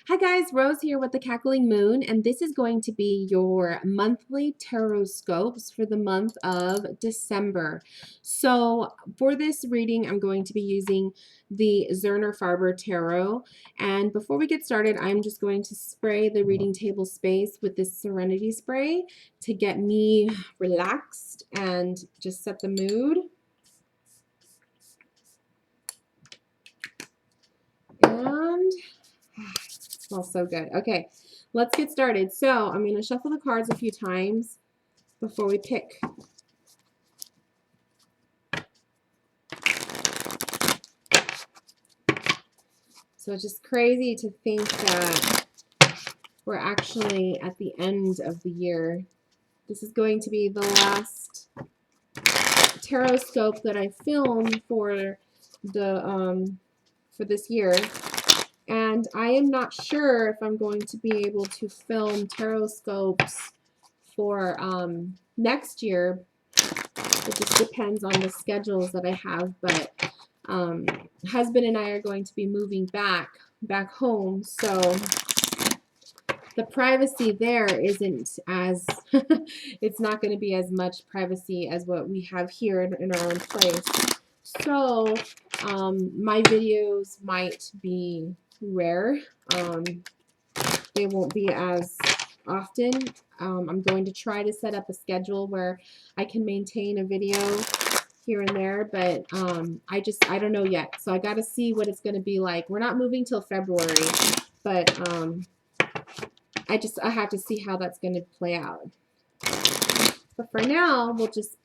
Hi guys, Rose here with the Cackling Moon, and this is going to be your monthly tarot scopes for the month of December. So for this reading, I'm going to be using the Zerner-Farber Tarot. And before we get started, I'm just going to spray the reading table space with this Serenity Spray to get me relaxed and just set the mood. And smells so good. Okay, let's get started. So I'm going to shuffle the cards a few times before we pick. So it's just crazy to think that we're actually at the end of the year. This is going to be the last tarot scope that I filmed for this year. And I am not sure if I'm going to be able to film tarot scopes for next year. It just depends on the schedules that I have, but husband and I are going to be moving back home, so the privacy there isn't as it's not going to be as much privacy as what we have here in our own place. So my videos might be rare. They won't be as often. I'm going to try to set up a schedule where I can maintain a video here and there, but I don't know yet. So I got to see what it's going to be like. We're not moving till February, but I have to see how that's going to play out. But for now, we'll just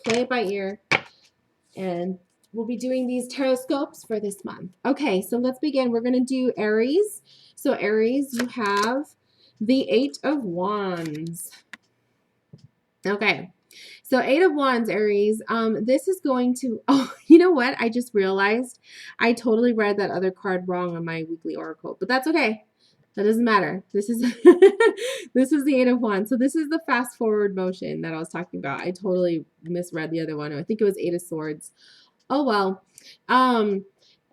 play it by ear, and we'll be doing these tarot scopes for this month. Okay, so let's begin. We're going to do Aries. So Aries, you have the Eight of Wands. Okay, so Eight of Wands, Aries. This is going to, oh, you know what? I just realized I totally read that other card wrong on my weekly oracle, but that's okay. That doesn't matter. This is this is the Eight of Wands. So this is the fast forward motion that I was talking about. I totally misread the other one. I think it was Eight of Swords. Oh well.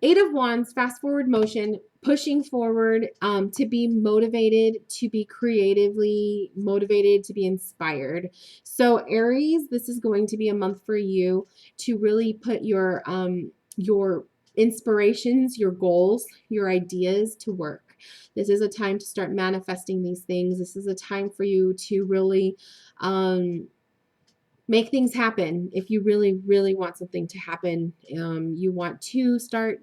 Eight of Wands, fast forward motion, pushing forward, to be motivated, to be creatively motivated, to be inspired. So Aries, this is going to be a month for you to really put your inspirations, your goals, your ideas to work. This is a time to start manifesting these things. This is a time for you to really make things happen. If you really, really want something to happen, you want to start,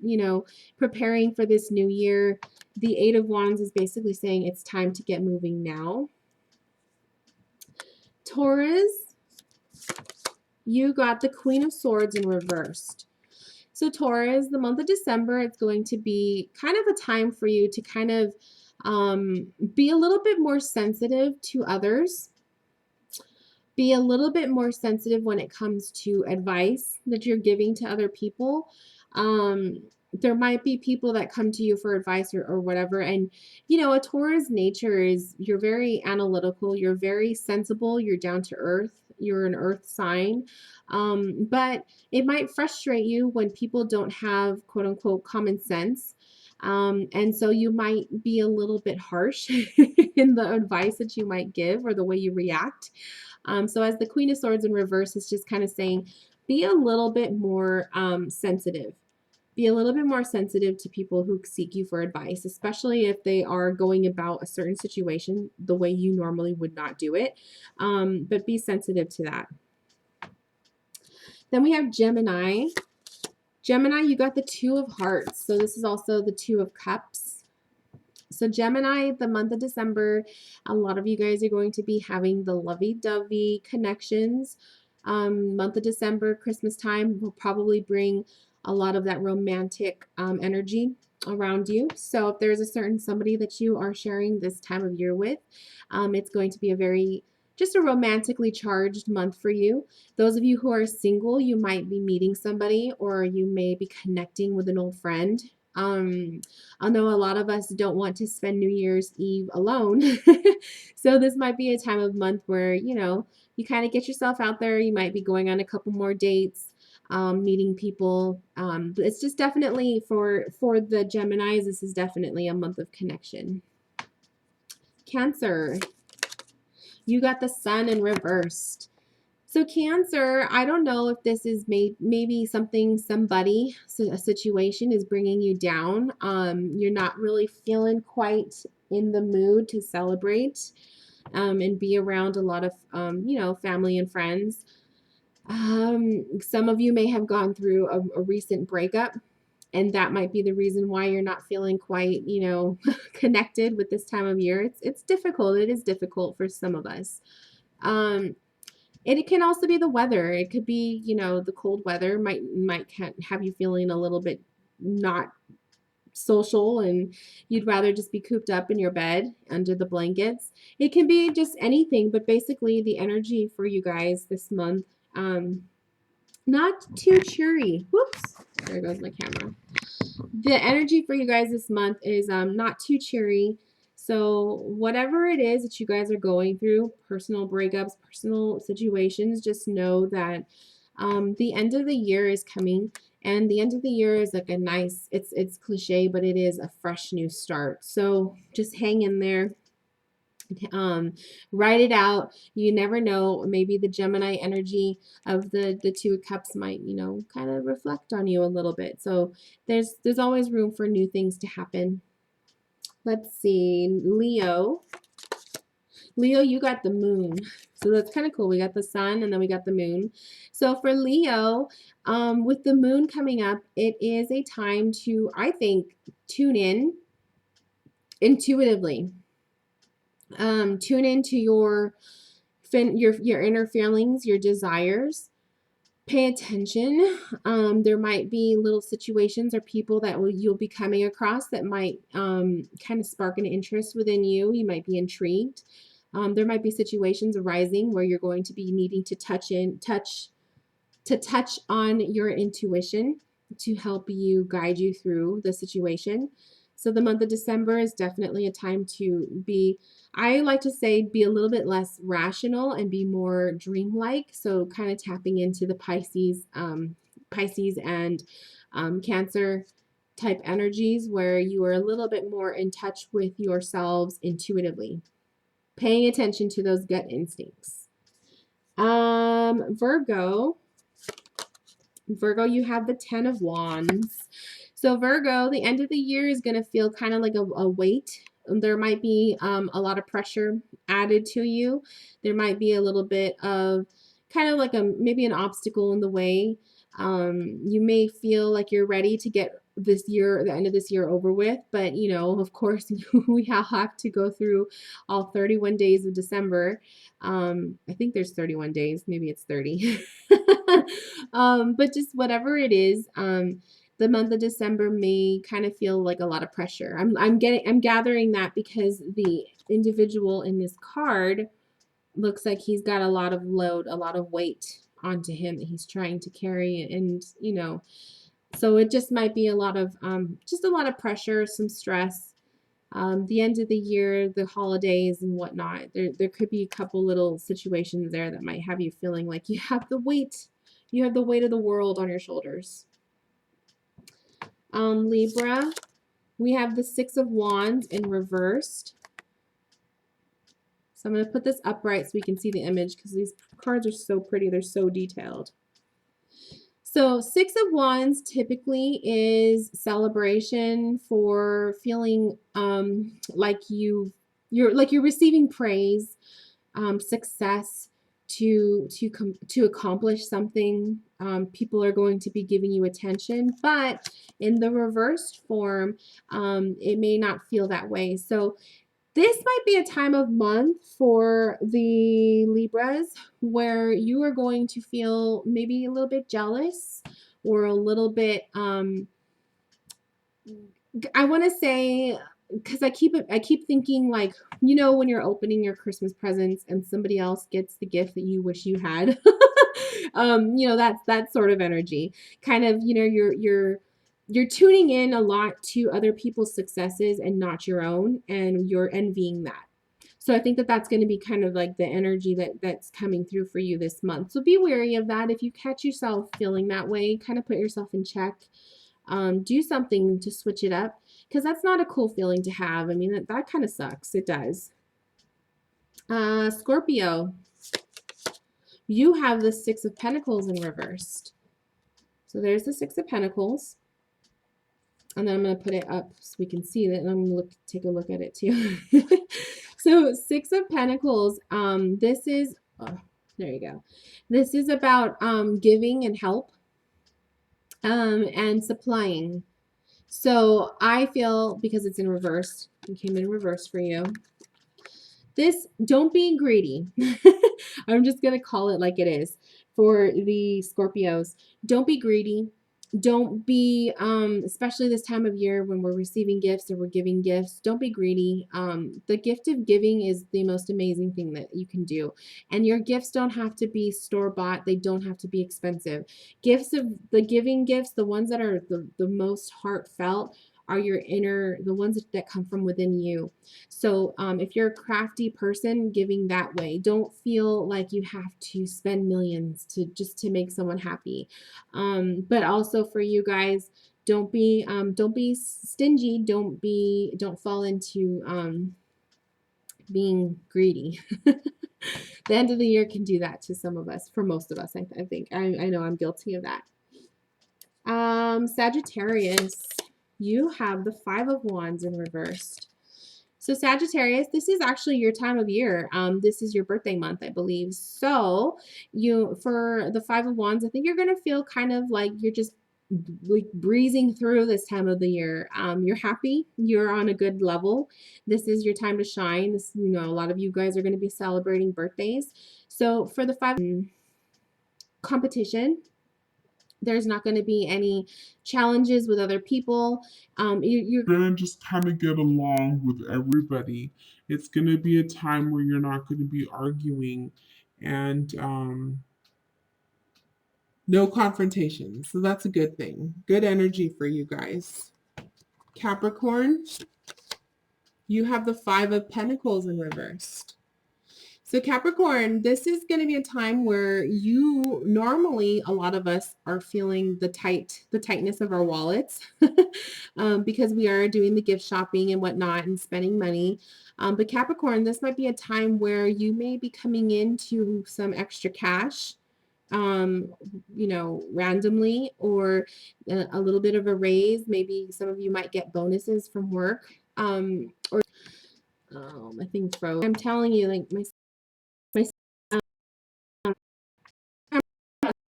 preparing for this new year. The Eight of Wands is basically saying it's time to get moving now. Taurus, you got the Queen of Swords in reversed. So Taurus, the month of December, it's going to be kind of a time for you to kind of be a little bit more sensitive to others. Be a little bit more sensitive when it comes to advice that you're giving to other people. There might be people that come to you for advice or whatever. And, a Taurus nature is you're very analytical. You're very sensible. You're down to earth. You're an earth sign. But it might frustrate you when people don't have, quote unquote, common sense. And so you might be a little bit harsh in the advice that you might give or the way you react. So as the Queen of Swords in reverse is just kind of saying, be a little bit more sensitive. Be a little bit more sensitive to people who seek you for advice, especially if they are going about a certain situation the way you normally would not do it. But be sensitive to that. Then we have Gemini. Gemini, you got the Two of Hearts. So this is also the Two of Cups. So Gemini, the month of December, a lot of you guys are going to be having the lovey-dovey connections. Month of December, Christmas time will probably bring a lot of that romantic energy around you. So if there's a certain somebody that you are sharing this time of year with, it's going to be just a romantically charged month for you. Those of you who are single, you might be meeting somebody, or you may be connecting with an old friend. I know a lot of us don't want to spend New Year's Eve alone. So this might be a time of month where, you kind of get yourself out there. You might be going on a couple more dates. meeting people. It's just definitely for the Geminis, this is definitely a month of connection. Cancer, you got the Sun in reversed. So Cancer, I don't know if this is maybe something, somebody, so a situation is bringing you down. You're not really feeling quite in the mood to celebrate and be around a lot of, family and friends. Some of you may have gone through a recent breakup, and that might be the reason why you're not feeling quite, connected with this time of year. It's difficult. It is difficult for some of us. It can also be the weather. It could be, the cold weather might have you feeling a little bit not social, and you'd rather just be cooped up in your bed under the blankets. It can be just anything, but basically the energy for you guys this month, not too cheery. Whoops, there goes my camera. The energy for you guys this month is not too cheery. So whatever it is that you guys are going through, personal breakups, personal situations, just know that the end of the year is coming, and the end of the year is like a nice, it's cliche, but it is a fresh new start. So just hang in there. Write it out. You never know, maybe the Gemini energy of the Two of Cups might, kind of reflect on you a little bit. So there's always room for new things to happen. Let's see, Leo, you got the moon. So that's kind of cool. We got the sun and then we got the moon. So for Leo, with the moon coming up, it is a time to, I think, tune in intuitively. Tune into your inner feelings, your desires. Pay attention. There might be little situations or people that you'll be coming across that might kind of spark an interest within you. You might be intrigued. There might be situations arising where you're going to be needing to touch on your intuition to help you guide you through the situation. So the month of December is definitely a time to be, I like to say, be a little bit less rational and be more dreamlike. So kind of tapping into the Pisces and Cancer type energies where you are a little bit more in touch with yourselves intuitively, paying attention to those gut instincts. Virgo, you have the 10 of Wands. So Virgo, the end of the year is going to feel kind of like a weight. There might be a lot of pressure added to you. There might be a little bit of kind of like maybe an obstacle in the way. You may feel like you're ready to get the end of this year over with, but of course we have to go through all 31 days of December. I think there's 31 days, maybe it's 30. But just whatever it is, the month of December may kind of feel like a lot of pressure. I'm gathering that because the individual in this card looks like he's got a lot of load, a lot of weight onto him that he's trying to carry, and so it just might be a lot of pressure, some stress. The end of the year, the holidays and whatnot, there could be a couple little situations there that might have you feeling like you have the weight of the world on your shoulders. Libra, we have the 6 of Wands in reversed. So I'm going to put this upright so we can see the image because these cards are so pretty. They're so detailed. So 6 of Wands typically is celebration for feeling like you're receiving praise, success to accomplish something. People are going to be giving you attention, but in the reversed form, it may not feel that way. So this might be a time of month for the Libras where you are going to feel maybe a little bit jealous or a little bit, I want to say, because I keep thinking like, when you're opening your Christmas presents and somebody else gets the gift that you wish you had, that's that sort of energy. Kind of, you're tuning in a lot to other people's successes and not your own, and you're envying that. So I think that that's going to be kind of like the energy that's coming through for you this month. So be wary of that. If you catch yourself feeling that way, kind of put yourself in check. Do something to switch it up, because that's not a cool feeling to have. I mean, that kind of sucks. It does. Scorpio, you have the Six of Pentacles in reversed. So there's the Six of Pentacles. And then I'm going to put it up so we can see that, and I'm going to take a look at it too. So Six of Pentacles, this is, oh, there you go. This is about giving and help and supplying. So I feel, because it's in reverse, it came in reverse for you. This, don't be greedy. I'm just going to call it like it is for the Scorpios. Don't be greedy. Don't be, especially this time of year when we're receiving gifts or we're giving gifts, don't be greedy. The gift of giving is the most amazing thing that you can do. And your gifts don't have to be store-bought. They don't have to be expensive. Gifts of the giving gifts, the ones that are the most heartfelt, are your inner, the ones that come from within you. So if you're a crafty person, giving that way, don't feel like you have to spend millions to make someone happy. But also for you guys, don't be stingy. Don't fall into being greedy. The end of the year can do that to some of us, for most of us. I think I know I'm guilty of that. Sagittarius, you have the Five of Wands in reversed. So Sagittarius, this is actually your time of year. This is your birthday month, I believe. So for the Five of Wands, I think you're going to feel kind of like you're just like breezing through this time of the year. You're happy. You're on a good level. This is your time to shine. This, a lot of you guys are going to be celebrating birthdays. So for the competition, there's not going to be any challenges with other people. You're going to just kind of get along with everybody. It's going to be a time where you're not going to be arguing and no confrontation. So that's a good thing. Good energy for you guys. Capricorn, you have the Five of Pentacles in reversed. So Capricorn, this is going to be a time where normally a lot of us are feeling the tightness of our wallets because we are doing the gift shopping and whatnot and spending money. But Capricorn, this might be a time where you may be coming into some extra cash, randomly, or a little bit of a raise. Maybe some of you might get bonuses from work. Or my thing froze. I'm telling you, like my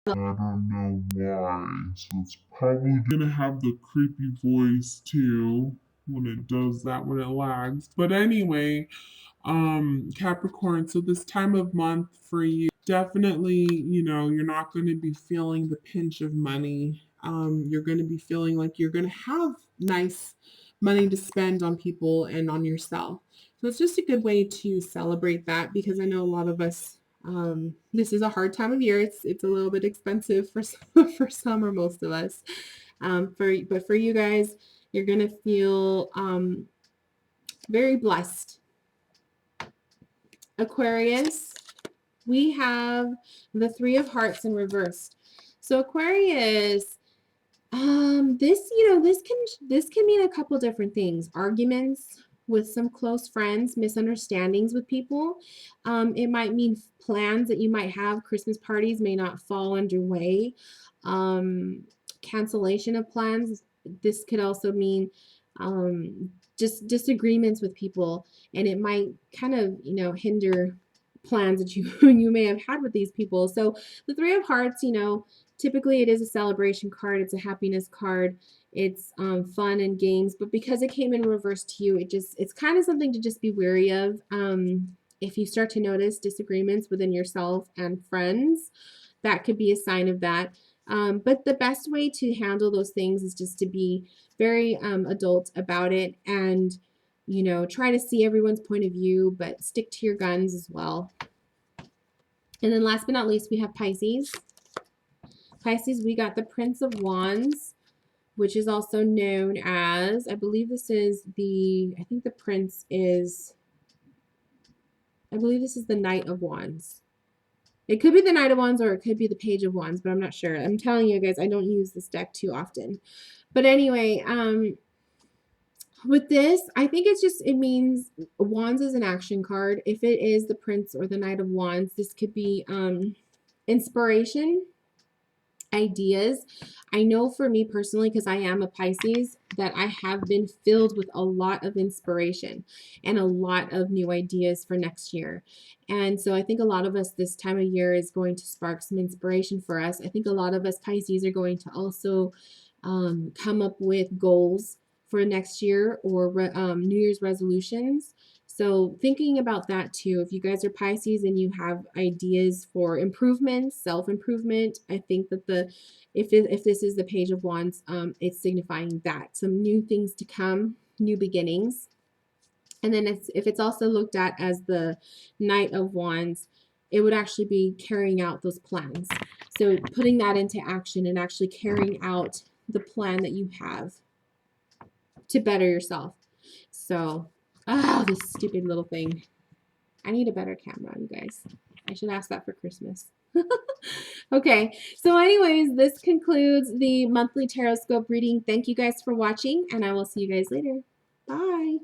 I don't know why. So it's probably gonna have the creepy voice too when it does that, when it lags. But anyway, Capricorn, so this time of month for you, definitely, you're not going to be feeling the pinch of money. You're going to be feeling like you're going to have nice money to spend on people and on yourself. So it's just a good way to celebrate that, because I know a lot of us, this is a hard time of year. It's a little bit expensive for some or most of us. But for you guys, you're going to feel very blessed. Aquarius, we have the Three of Hearts in reversed. So Aquarius, this can mean a couple different things. Arguments with some close friends, misunderstandings with people. It might mean plans that you might have. Christmas parties may not fall underway. Cancellation of plans. This could also mean just disagreements with people, and it might kind of hinder plans that you may have had with these people. So the Three of Hearts, typically it is a celebration card. It's a happiness card. It's fun and games, but because it came in reverse to you, it's kind of something to just be wary of. If you start to notice disagreements within yourself and friends, that could be a sign of that. But the best way to handle those things is just to be very adult about it, and try to see everyone's point of view, but stick to your guns as well. And then last but not least, we have Pisces. Pisces, we got the Prince of Wands, which is also known as, I believe this is I think the Prince is I believe this is the Knight of Wands. It could be the Knight of Wands or it could be the Page of Wands, but I'm not sure. I'm telling you guys, I don't use this deck too often. But anyway, with this, I think it means Wands is an action card. If it is the Prince or the Knight of Wands, this could be inspiration, ideas. I know for me personally, because I am a Pisces, that I have been filled with a lot of inspiration and a lot of new ideas for next year. And so I think a lot of us this time of year is going to spark some inspiration for us. I think a lot of us Pisces are going to also come up with goals for next year or New Year's resolutions. So thinking about that too, if you guys are Pisces and you have ideas for improvement, self-improvement, I think that if this is the Page of Wands, it's signifying that some new things to come, new beginnings. And then if it's also looked at as the Knight of Wands, it would actually be carrying out those plans. So putting that into action and actually carrying out the plan that you have to better yourself. So, oh, this stupid little thing. I need a better camera, you guys. I should ask that for Christmas. Okay, so anyways, this concludes the monthly tarot scope reading. Thank you guys for watching, and I will see you guys later. Bye.